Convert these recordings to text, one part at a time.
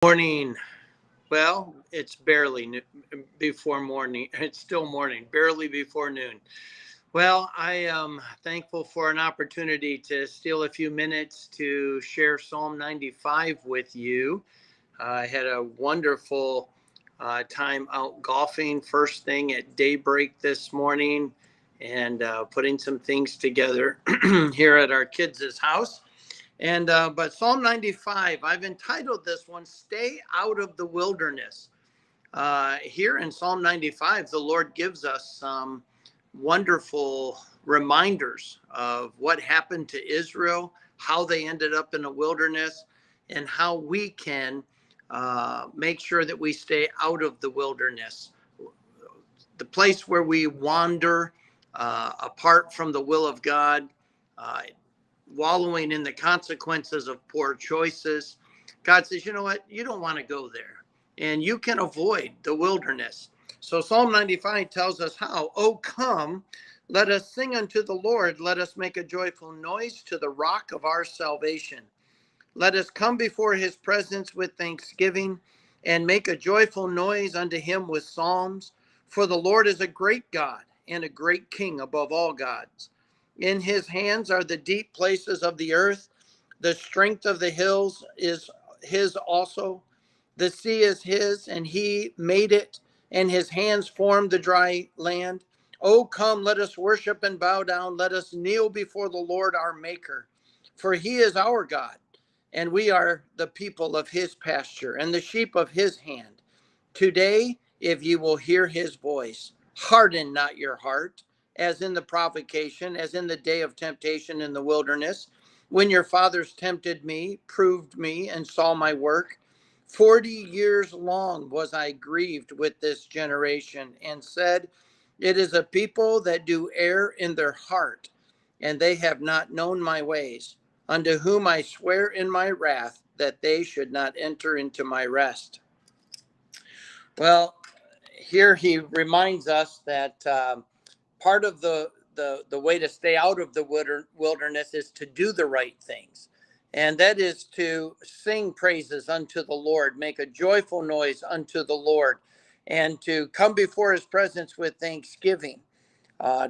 Morning. Well, it's barely before morning. It's still morning, barely before noon. Well, I am thankful for an opportunity to steal a few minutes to share Psalm 95 with you. I had a wonderful time out golfing first thing at daybreak this morning and putting some things together here at our kids' house. But Psalm 95, I've entitled this one, Stay Out of the Wilderness. Here in Psalm 95, the Lord gives us some wonderful reminders of what happened to Israel, how they ended up in the wilderness, and how we can make sure that we stay out of the wilderness, the place where we wander apart from the will of God, uh, wallowing in the consequences of poor choices. God says, you know what? You don't want to go there. And you can avoid the wilderness. So Psalm 95 tells us how. Oh, come, let us sing unto the Lord. Let us make a joyful noise to the rock of our salvation. Let us come before his presence with thanksgiving and make a joyful noise unto him with psalms. For the Lord is a great God and a great King above all gods. In his hands are the deep places of the earth. The strength of the hills is his also. The sea is his, and he made it, and his hands formed the dry land. Oh, come, let us worship and bow down. Let us kneel before the Lord our Maker. For he is our God, and we are the people of his pasture and the sheep of his hand. Today, if you will hear his voice, harden not your heart, as in the provocation, as in the day of temptation in the wilderness, when your fathers tempted me, proved me, and saw my work. 40 years long was I grieved with this generation, and said, it is a people that do err in their heart, and they have not known my ways, unto whom I swear in my wrath that they should not enter into my rest. Well, here he reminds us that part of the way to stay out of the wilderness is to do the right things. And that is to sing praises unto the Lord, make a joyful noise unto the Lord, and to come before his presence with thanksgiving,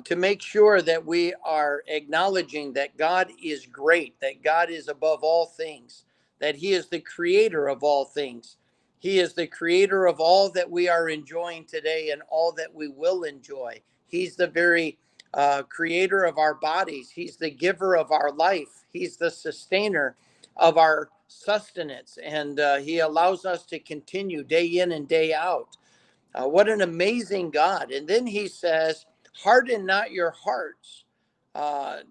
to make sure that we are acknowledging that God is great, that God is above all things, that he is the creator of all things. He is the creator of all that we are enjoying today and all that we will enjoy. He's the very creator of our bodies. He's the giver of our life. He's the sustainer of our sustenance. And he allows us to continue day in and day out. What an amazing God. And then he says, harden not your hearts.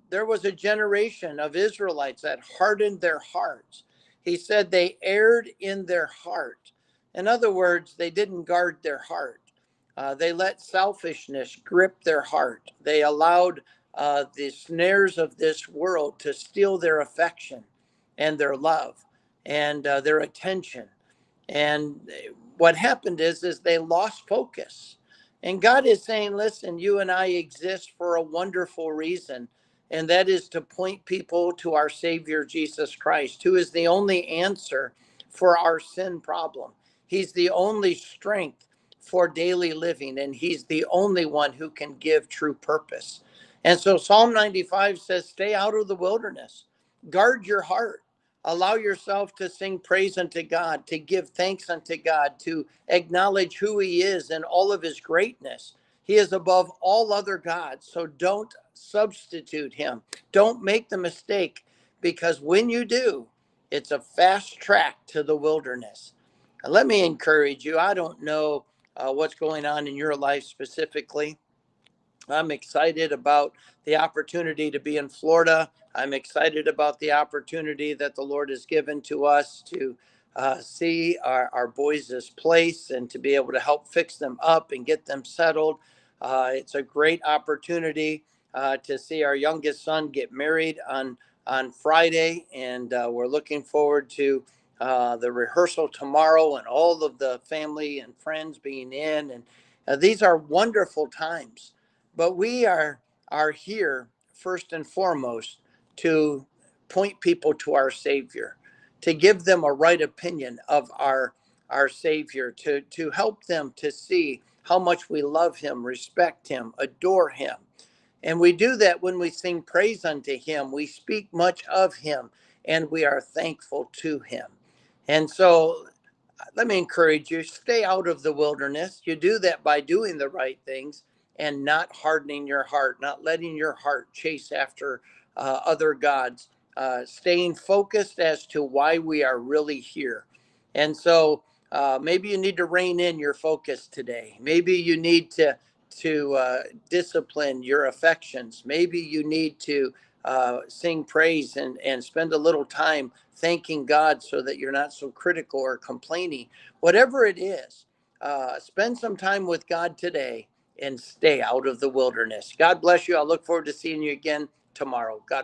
There was a generation of Israelites that hardened their hearts. He said they erred in their heart. In other words, they didn't guard their heart. They let selfishness grip their heart. They allowed the snares of this world to steal their affection and their love and their attention. And what happened is they lost focus. And God is saying, listen, you and I exist for a wonderful reason. And that is to point people to our Savior, Jesus Christ, who is the only answer for our sin problem. He's the only strength for daily living, and he's the only one who can give true purpose. And so Psalm 95 says, stay out of the wilderness, guard your heart. Allow yourself to sing praise unto God, to give thanks unto God, to acknowledge who he is and all of his greatness. He is above all other gods. So don't substitute him. Don't make the mistake, because when you do, it's a fast track to the wilderness. Let me encourage you. I don't know what's going on in your life specifically. I'm excited about the opportunity to be in Florida. I'm excited about the opportunity that the Lord has given to us to see our boys' place and to be able to help fix them up and get them settled. It's a great opportunity to see our youngest son get married on Friday, and we're looking forward to the rehearsal tomorrow and all of the family and friends being in. And these are wonderful times. But we are here first and foremost to point people to our Savior, to give them a right opinion of our Savior, to help them to see how much we love him, respect him, adore him. And we do that when we sing praise unto him. We speak much of him, and we are thankful to him. And so let me encourage you, stay out of the wilderness. You do that by doing the right things and not hardening your heart, not letting your heart chase after other gods, staying focused as to why we are really here. And so maybe you need to rein in your focus today. Maybe you need to discipline your affections. Maybe you need to sing praise and spend a little time thanking God so that you're not so critical or complaining. Whatever it is, spend some time with God today and stay out of the wilderness. God bless you. I'll look forward to seeing you again tomorrow. God